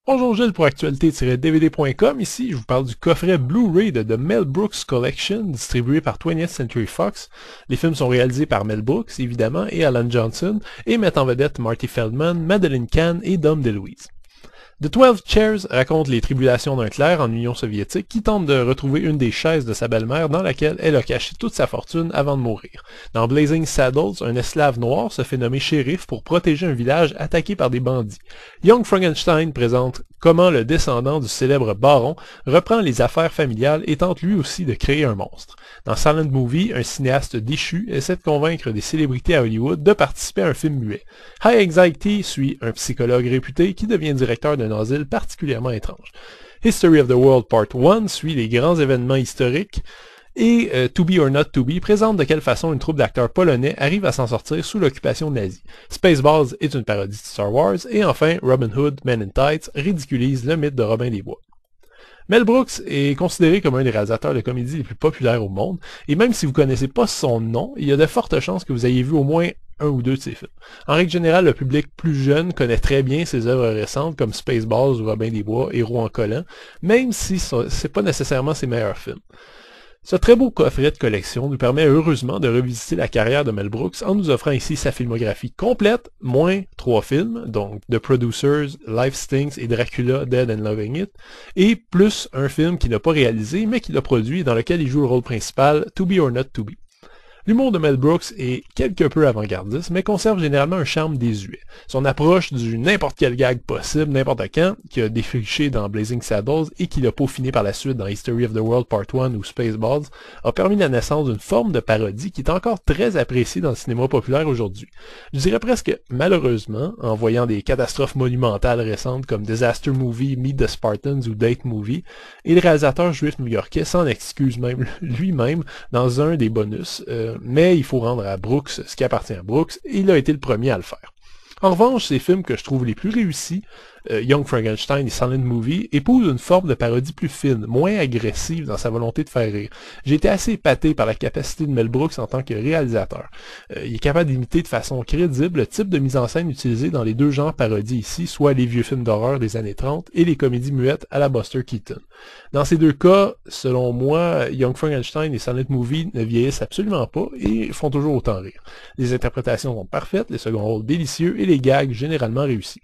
Bonjour Gilles pour actualité-dvd.com. Ici, je vous parle du coffret Blu-ray de The Mel Brooks Collection, distribué par 20th Century Fox. Les films sont réalisés par Mel Brooks, évidemment, et Alan Johnson, et mettent en vedette Marty Feldman, Madeleine Kahn et Dom DeLuise. The 12 Chairs raconte les tribulations d'un clerc en Union soviétique qui tente de retrouver une des chaises de sa belle-mère dans laquelle elle a caché toute sa fortune avant de mourir. Dans Blazing Saddles, un esclave noir se fait nommer shérif pour protéger un village attaqué par des bandits. Young Frankenstein présente comment le descendant du célèbre baron reprend les affaires familiales et tente lui aussi de créer un monstre. Dans Silent Movie, un cinéaste déchu essaie de convaincre des célébrités à Hollywood de participer à un film muet. High Anxiety suit un psychologue réputé qui devient directeur d'un asile particulièrement étrange. History of the World Part 1 suit les grands événements historiques et To Be or Not To Be présente de quelle façon une troupe d'acteurs polonais arrive à s'en sortir sous l'occupation nazie. Spaceballs est une parodie de Star Wars et enfin Robin Hood Men in Tights ridiculise le mythe de Robin des Bois. Mel Brooks est considéré comme un des réalisateurs de comédie les plus populaires au monde, et même si vous ne connaissez pas son nom, il y a de fortes chances que vous ayez vu au moins un ou deux de ses films. En règle générale, le public plus jeune connaît très bien ses œuvres récentes comme Spaceballs ou Robin des Bois, Héros en collant, même si c'est pas nécessairement ses meilleurs films. Ce très beau coffret de collection nous permet heureusement de revisiter la carrière de Mel Brooks en nous offrant ici sa filmographie complète, moins 3 films, donc The Producers, Life Stinks et Dracula, Dead and Loving It, et plus un film qu'il n'a pas réalisé mais qu'il a produit et dans lequel il joue le rôle principal, To Be or Not To Be. L'humour de Mel Brooks est quelque peu avant-gardiste, mais conserve généralement un charme désuet. Son approche du n'importe quel gag possible, n'importe quand, qui a défriché dans Blazing Saddles et qu'il a peaufiné par la suite dans History of the World Part 1 ou Spaceballs, a permis la naissance d'une forme de parodie qui est encore très appréciée dans le cinéma populaire aujourd'hui. Je dirais presque malheureusement, en voyant des catastrophes monumentales récentes comme Disaster Movie, Meet the Spartans ou Date Movie, et le réalisateur juif new-yorkais s'en excuse même lui-même dans un des bonus, mais il faut rendre à Brooks ce qui appartient à Brooks, et il a été le premier à le faire. En revanche, ces films que je trouve les plus réussis, Young Frankenstein et Silent Movie, épousent une forme de parodie plus fine, moins agressive dans sa volonté de faire rire. J'ai été assez épaté par la capacité de Mel Brooks en tant que réalisateur. Il est capable d'imiter de façon crédible le type de mise en scène utilisé dans les deux genres parodies ici, soit les vieux films d'horreur des années 30 et les comédies muettes à la Buster Keaton. Dans ces deux cas, selon moi, Young Frankenstein et Silent Movie ne vieillissent absolument pas et font toujours autant rire. Les interprétations sont parfaites, les seconds rôles délicieux et les gags généralement réussis.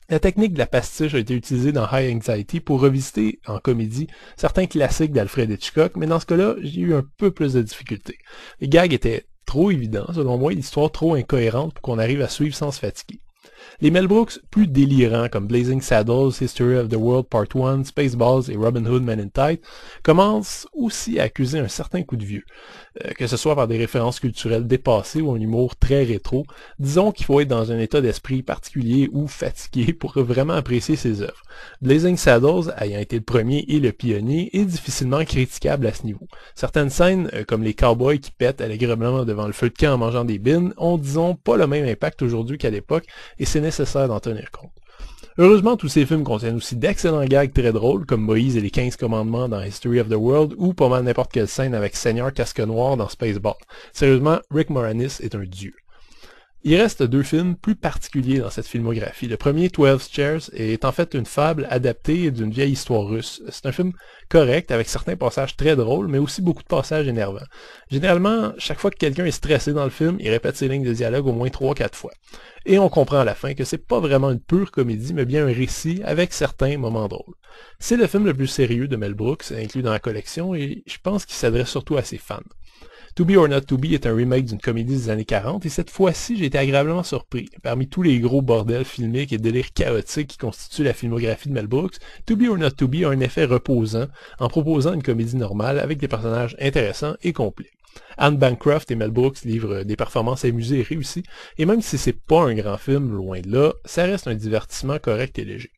La technique de la pastiche a été utilisée dans High Anxiety pour revisiter en comédie certains classiques d'Alfred Hitchcock, mais dans ce cas-là, j'ai eu un peu plus de difficultés. Les gags étaient trop évidents, selon moi, et l'histoire trop incohérente pour qu'on arrive à suivre sans se fatiguer. Les Mel Brooks plus délirants comme Blazing Saddles, History of the World Part 1, Spaceballs et Robin Hood Men in Tights commencent aussi à accuser un certain coup de vieux. Que ce soit par des références culturelles dépassées ou un humour très rétro, disons qu'il faut être dans un état d'esprit particulier ou fatigué pour vraiment apprécier ses œuvres. Blazing Saddles, ayant été le premier et le pionnier, est difficilement critiquable à ce niveau. Certaines scènes, comme les cowboys qui pètent allègrement devant le feu de camp en mangeant des bines, ont disons pas le même impact aujourd'hui qu'à l'époque, et c'est nécessaire d'en tenir compte. Heureusement, tous ces films contiennent aussi d'excellents gags très drôles, comme Moïse et les 15 commandements dans History of the World, ou pas mal n'importe quelle scène avec Seigneur Casque Noir dans Spaceball. Sérieusement, Rick Moranis est un dieu. Il reste deux films plus particuliers dans cette filmographie. Le premier, 12 Chairs, est en fait une fable adaptée d'une vieille histoire russe. C'est un film correct, avec certains passages très drôles, mais aussi beaucoup de passages énervants. Généralement, chaque fois que quelqu'un est stressé dans le film, il répète ses lignes de dialogue au moins 3-4 fois. Et on comprend à la fin que c'est pas vraiment une pure comédie, mais bien un récit avec certains moments drôles. C'est le film le plus sérieux de Mel Brooks, inclus dans la collection, et je pense qu'il s'adresse surtout à ses fans. To Be or Not To Be est un remake d'une comédie des années 40 et cette fois-ci, j'ai été agréablement surpris. Parmi tous les gros bordels filmiques et délires chaotiques qui constituent la filmographie de Mel Brooks, To Be or Not To Be a un effet reposant en proposant une comédie normale avec des personnages intéressants et complets. Anne Bancroft et Mel Brooks livrent des performances amusées et réussies, et même si c'est pas un grand film, loin de là, ça reste un divertissement correct et léger.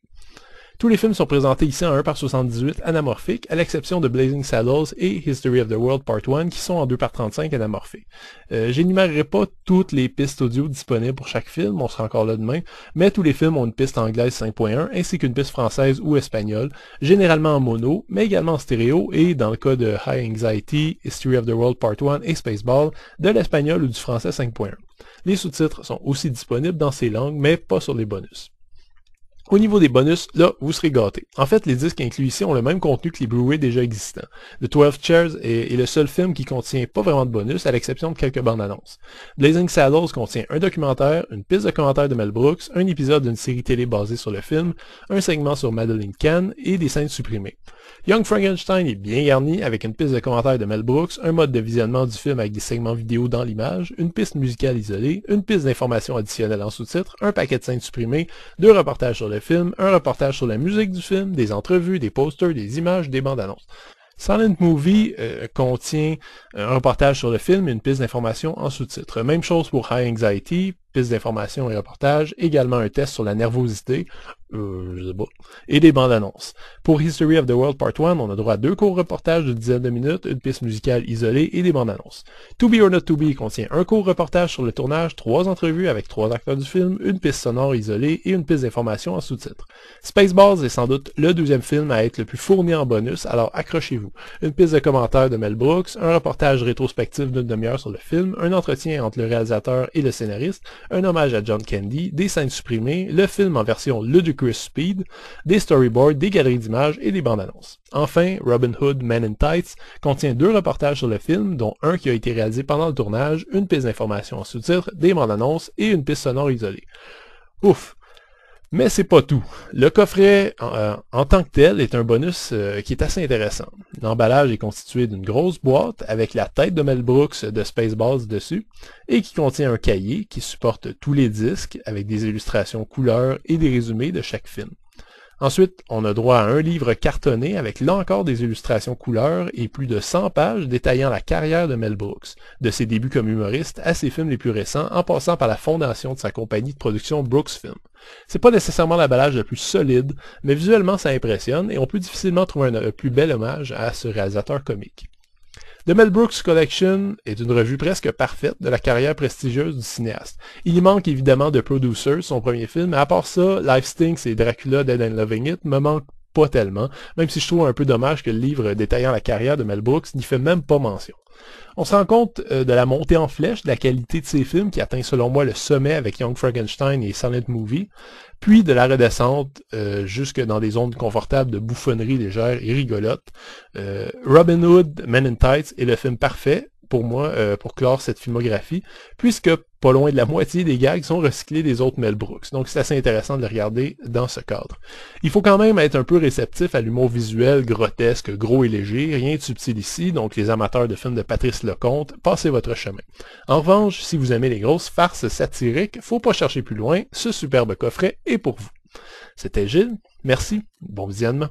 Tous les films sont présentés ici en 1:78 anamorphique, à l'exception de Blazing Saddles et History of the World Part 1 qui sont en 2:35 anamorphiques. J'énumérerai pas toutes les pistes audio disponibles pour chaque film, on sera encore là demain, mais tous les films ont une piste anglaise 5.1 ainsi qu'une piste française ou espagnole, généralement en mono, mais également en stéréo et, dans le cas de High Anxiety, History of the World Part 1 et Spaceball, de l'espagnol ou du français 5.1. Les sous-titres sont aussi disponibles dans ces langues, mais pas sur les bonus. Au niveau des bonus, là, vous serez gâtés. En fait, les disques inclus ici ont le même contenu que les Blu-ray déjà existants. The 12 Chairs est le seul film qui contient pas vraiment de bonus, à l'exception de quelques bandes annonces. Blazing Saddles contient un documentaire, une piste de commentaires de Mel Brooks, un épisode d'une série télé basée sur le film, un segment sur Madeleine Kahn et des scènes supprimées. Young Frankenstein est bien garni avec une piste de commentaires de Mel Brooks, un mode de visionnement du film avec des segments vidéo dans l'image, une piste musicale isolée, une piste d'informations additionnelles en sous-titres, un paquet de scènes supprimées, 2 reportages sur le film, un reportage sur la musique du film, des entrevues, des posters, des images, des bandes annonces. Silent Movie contient un reportage sur le film et une piste d'information en sous-titres. Même chose pour High Anxiety, piste d'information et reportage, également un test sur la nervosité, je sais pas, et des bandes annonces. Pour History of the World Part 1, on a droit à 2 courts reportages de dizaines de minutes, une piste musicale isolée et des bandes annonces. To Be or Not To Be contient un court reportage sur le tournage, 3 entrevues avec 3 acteurs du film, une piste sonore isolée et une piste d'information en sous-titres. Spaceballs est sans doute le 2e film à être le plus fourni en bonus, alors accrochez-vous. Une piste de commentaires de Mel Brooks, un reportage rétrospectif d'une demi-heure sur le film, un entretien entre le réalisateur et le scénariste, un hommage à John Candy, des scènes supprimées, le film en version Ludicrous Speed, des storyboards, des galeries d'images et des bandes annonces. Enfin, Robin Hood Men in Tights contient 2 reportages sur le film, dont un qui a été réalisé pendant le tournage, une piste d'information en sous-titres, des bandes annonces et une piste sonore isolée. Ouf! Mais c'est pas tout. Le coffret en tant que tel est un bonus qui est assez intéressant. L'emballage est constitué d'une grosse boîte avec la tête de Mel Brooks de Spaceballs dessus et qui contient un cahier qui supporte tous les disques avec des illustrations couleurs et des résumés de chaque film. Ensuite, on a droit à un livre cartonné avec là encore des illustrations couleurs et plus de 100 pages détaillant la carrière de Mel Brooks, de ses débuts comme humoriste à ses films les plus récents, en passant par la fondation de sa compagnie de production Brooks Film. C'est pas nécessairement l'emballage le plus solide, mais visuellement ça impressionne et on peut difficilement trouver un plus bel hommage à ce réalisateur comique. The Mel Brooks Collection est une revue presque parfaite de la carrière prestigieuse du cinéaste. Il y manque évidemment The Producer, son premier film, mais à part ça, Life Stinks et Dracula Dead and Loving It me manquent pas tellement, même si je trouve un peu dommage que le livre détaillant la carrière de Mel Brooks n'y fait même pas mention. On se rend compte de la montée en flèche de la qualité de ses films qui atteint selon moi le sommet avec Young Frankenstein et Silent Movie, puis de la redescente jusque dans des zones confortables de bouffonnerie légère et rigolote. Robin Hood, Men in Tights est le film parfait pour moi pour clore cette filmographie, puisque pas loin de la moitié des gags sont recyclés des autres Mel Brooks. Donc c'est assez intéressant de les regarder dans ce cadre. Il faut quand même être un peu réceptif à l'humour visuel, grotesque, gros et léger, rien de subtil ici, donc les amateurs de films de Patrice Lecomte, passez votre chemin. En revanche, si vous aimez les grosses farces satiriques, faut pas chercher plus loin, ce superbe coffret est pour vous. C'était Gilles, merci, bon visionnement.